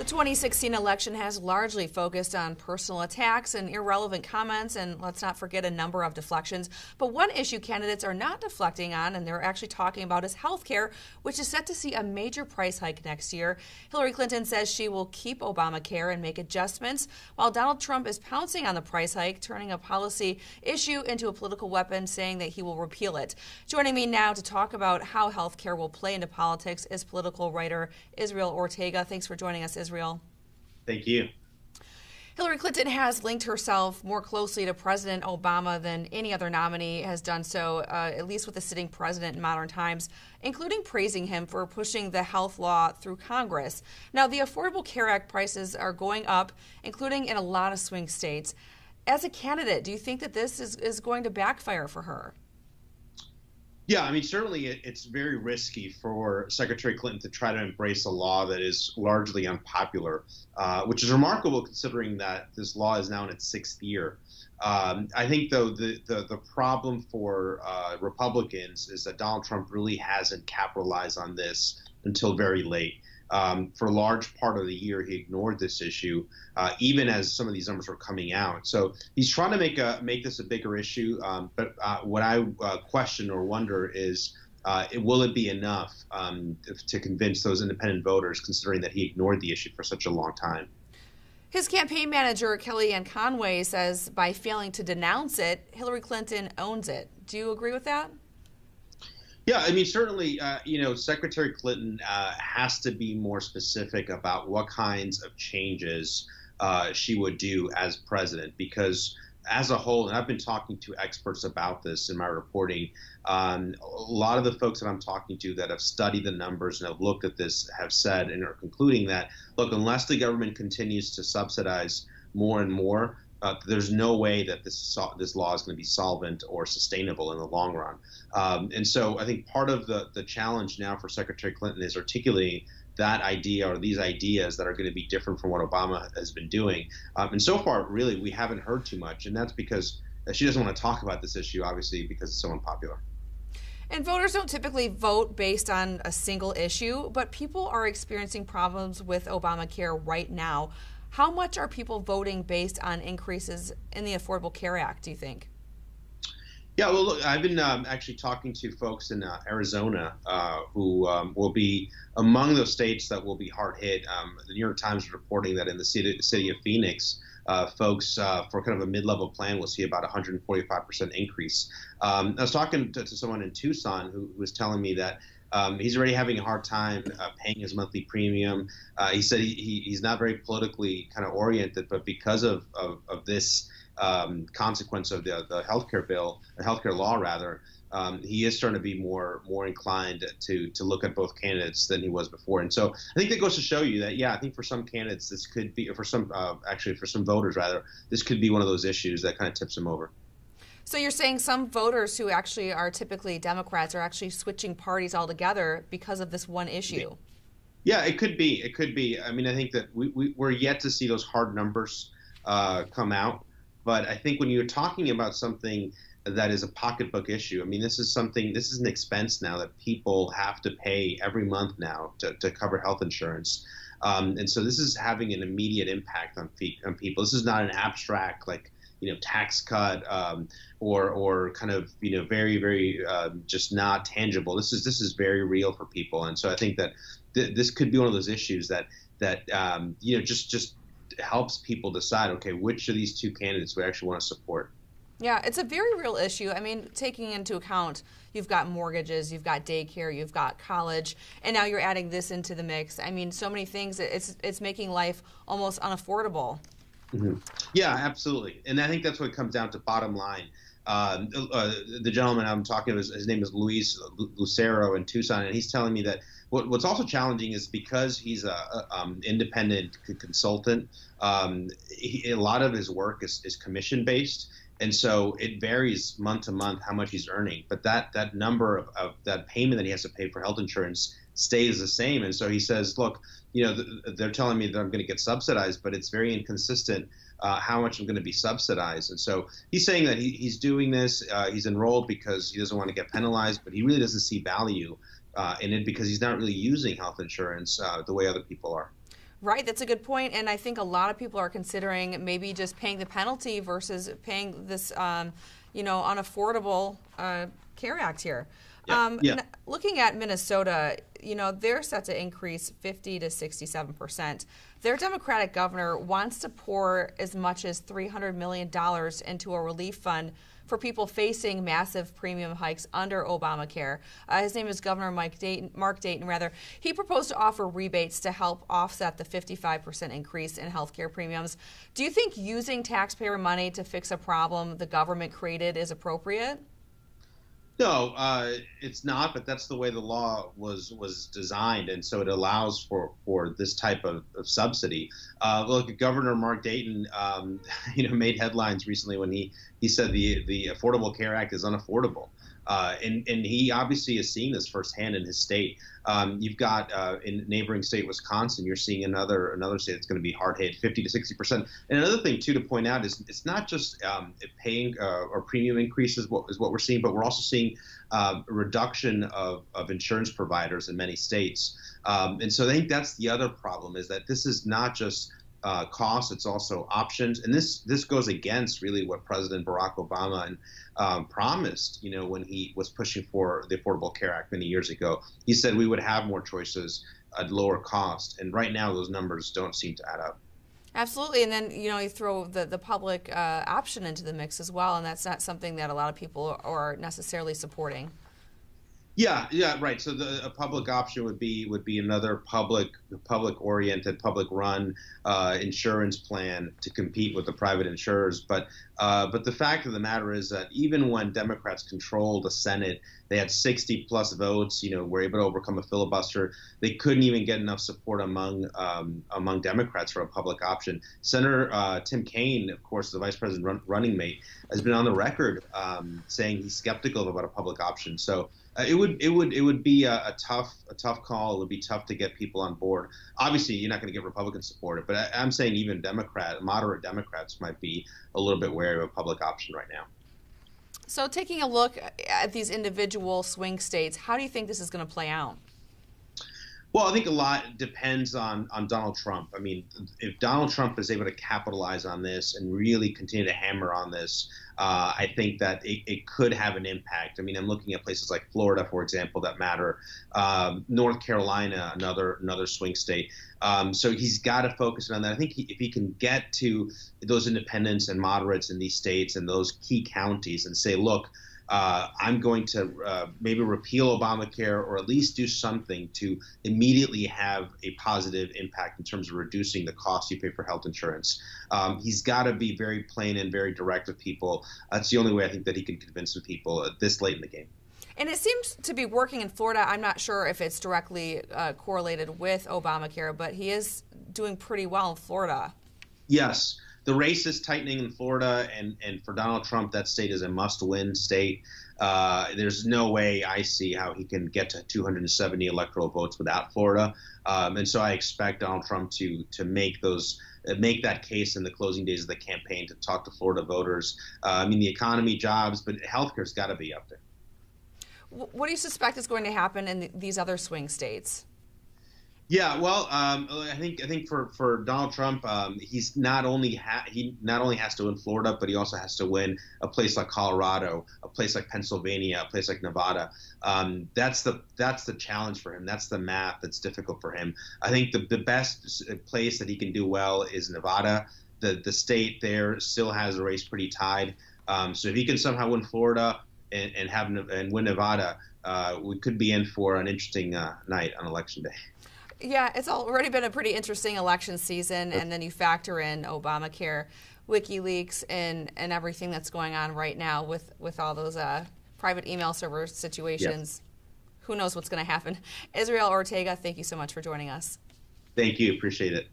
The 2016 election has largely focused on personal attacks and irrelevant comments, and let's not forget a number of deflections. But one issue candidates are not deflecting on, and they're actually talking about, is health care, which is set to see a major price hike next year. Hillary Clinton says she will keep Obamacare and make adjustments, while Donald Trump is pouncing on the price hike, turning a policy issue into a political weapon, saying that he will repeal it. Joining me now to talk about how health care will play into politics is political writer Israel Ortega. Thanks for joining us, Israel. Thank you. Hillary Clinton has linked herself more closely to President Obama than any other nominee has done so, at least with the sitting president in modern times, including praising him for pushing the health law through Congress. Now, the Affordable Care Act prices are going up, including in a lot of swing states. As a candidate, do you think that this is going to backfire for her? Yeah, I mean, certainly it's very risky for Secretary Clinton to try to embrace a law that is largely unpopular, which is remarkable considering that this law is now in its sixth year. I think, though, the problem for Republicans is that Donald Trump really hasn't capitalized on this until very late. For a large part of the year, he ignored this issue, even as some of these numbers were coming out. So he's trying to make this a bigger issue. But what I question or wonder is, will it be enough to convince those independent voters, considering that he ignored the issue for such a long time? His campaign manager, Kellyanne Conway, says by failing to denounce it, Hillary Clinton owns it. Do you agree with that? Yeah, I mean, certainly, Secretary Clinton has to be more specific about what kinds of changes she would do as president, because as a whole, and I've been talking to experts about this in my reporting, a lot of the folks that I'm talking to that have studied the numbers and have looked at this have said and are concluding that, look, unless the government continues to subsidize more and more, there's no way that this law is going to be solvent or sustainable in the long run. And so I think part of the challenge now for Secretary Clinton is articulating that idea or these ideas that are going to be different from what Obama has been doing. And so far, really, we haven't heard too much. And that's because she doesn't want to talk about this issue, obviously, because it's so unpopular. And voters don't typically vote based on a single issue, but people are experiencing problems with Obamacare right now. How much are people voting based on increases in the Affordable Care Act, do you think? Yeah, well, look, I've been actually talking to folks in Arizona who will be among those states that will be hard hit. The New York Times is reporting that in the city of Phoenix, folks for kind of a mid-level plan will see about 145% increase. I was talking to someone in Tucson who was telling me that he's already having a hard time paying his monthly premium. He said he's not very politically kind of oriented, but because of this consequence of the healthcare bill, or healthcare law rather, he is starting to be more inclined to look at both candidates than he was before. And so I think that goes to show you that, yeah, I think for some candidates this could be, or for some voters rather, this could be one of those issues that kind of tips them over. So you're saying some voters who actually are typically Democrats are actually switching parties altogether because of this one issue? Yeah, it could be. It could be. I mean, I think that we're yet to see those hard numbers come out. But I think when you're talking about something that is a pocketbook issue, I mean, this is an expense now that people have to pay every month now to cover health insurance. And so this is having an immediate impact on people. This is not an abstract, tax cut or kind of, very, very just not tangible. This is very real for people. And so I think that this could be one of those issues that just helps people decide, okay, which of these two candidates we actually want to support. Yeah, it's a very real issue. I mean, taking into account you've got mortgages, you've got daycare, you've got college, and now you're adding this into the mix. I mean, so many things. It's making life almost unaffordable. Mm-hmm. Yeah, absolutely. And I think that's what it comes down to, bottom line. The gentleman I'm talking to, his name is Luis Lucero in Tucson, and he's telling me that what's also challenging is because he's a independent consultant, a lot of his work is commission-based. And so it varies month to month how much he's earning. But that number of that payment that he has to pay for health insurance stays the same. And so he says, look, they're telling me that I'm going to get subsidized, but it's very inconsistent how much I'm going to be subsidized. And so he's saying that he's doing this. He's enrolled because he doesn't want to get penalized, but he really doesn't see value in it because he's not really using health insurance the way other people are. Right, that's a good point, and I think a lot of people are considering maybe just paying the penalty versus paying this, unaffordable CARE Act here. Yeah. Looking at Minnesota, they're set to increase 50 to 67%. Their Democratic governor wants to pour as much as $300 million into a relief fund for people facing massive premium hikes under Obamacare. His name is Governor Mark Dayton. He proposed to offer rebates to help offset the 55% increase in health care premiums. Do you think using taxpayer money to fix a problem the government created is appropriate? No, it's not, but that's the way the law was designed, and so it allows for this type of subsidy. Look, Governor Mark Dayton, made headlines recently when he said the Affordable Care Act is unaffordable, and he obviously is seeing this firsthand in his state. You've got in neighboring state Wisconsin, you're seeing another state that's going to be hard hit, 50 to 60%. And another thing too to point out is it's not just paying or premium increase is what we're seeing, but we're also seeing a reduction of insurance providers in many states. And so I think that's the other problem, is that this is not just costs, it's also options. And this goes against really what President Barack Obama promised, when he was pushing for the Affordable Care Act many years ago. He said we would have more choices at lower cost. And right now, those numbers don't seem to add up. Absolutely. And then, you throw the public option into the mix as well. And that's not something that a lot of people are necessarily supporting. Yeah, right. So a public option would be another public-oriented, public-run insurance plan to compete with the private insurers. But the fact of the matter is that even when Democrats controlled the Senate, they had 60-plus votes. Were able to overcome a filibuster. They couldn't even get enough support among Democrats for a public option. Senator Tim Kaine, of course, the vice president running mate, has been on the record saying he's skeptical about a public option. So. It would be a tough call. It would be tough to get people on board. Obviously, you're not going to get Republicans supported, but I'm saying even moderate Democrats might be a little bit wary of a public option right now. So, taking a look at these individual swing states, how do you think this is going to play out? Well, I think a lot depends on Donald Trump. I mean, if Donald Trump is able to capitalize on this and really continue to hammer on this, I think that it could have an impact. I mean, I'm looking at places like Florida, for example, that matter. North Carolina, another swing state. So he's got to focus on that. I think if he can get to those independents and moderates in these states and those key counties and say, look, I'm going to maybe repeal Obamacare or at least do something to immediately have a positive impact in terms of reducing the cost you pay for health insurance. He's got to be very plain and very direct with people. That's the only way I think that he can convince some people this late in the game. And it seems to be working in Florida. I'm not sure if it's directly correlated with Obamacare, but he is doing pretty well in Florida. Yes. The race is tightening in Florida, and for Donald Trump, that state is a must-win state. There's no way I see how he can get to 270 electoral votes without Florida. And so I expect Donald Trump to make that case in the closing days of the campaign to talk to Florida voters. I mean, the economy, jobs, but healthcare's got to be up there. What do you suspect is going to happen in these other swing states? Yeah, well, I think for Donald Trump, he not only has to win Florida, but he also has to win a place like Colorado, a place like Pennsylvania, a place like Nevada. That's the challenge for him. That's the math that's difficult for him. I think the best place that he can do well is Nevada. The state there still has a race pretty tied. So if he can somehow win Florida and win Nevada, we could be in for an interesting night on Election Day. Yeah, it's already been a pretty interesting election season, and then you factor in Obamacare, WikiLeaks, and everything that's going on right now with all those private email server situations. Yes. Who knows what's going to happen? Israel Ortega, thank you so much for joining us. Thank you. Appreciate it.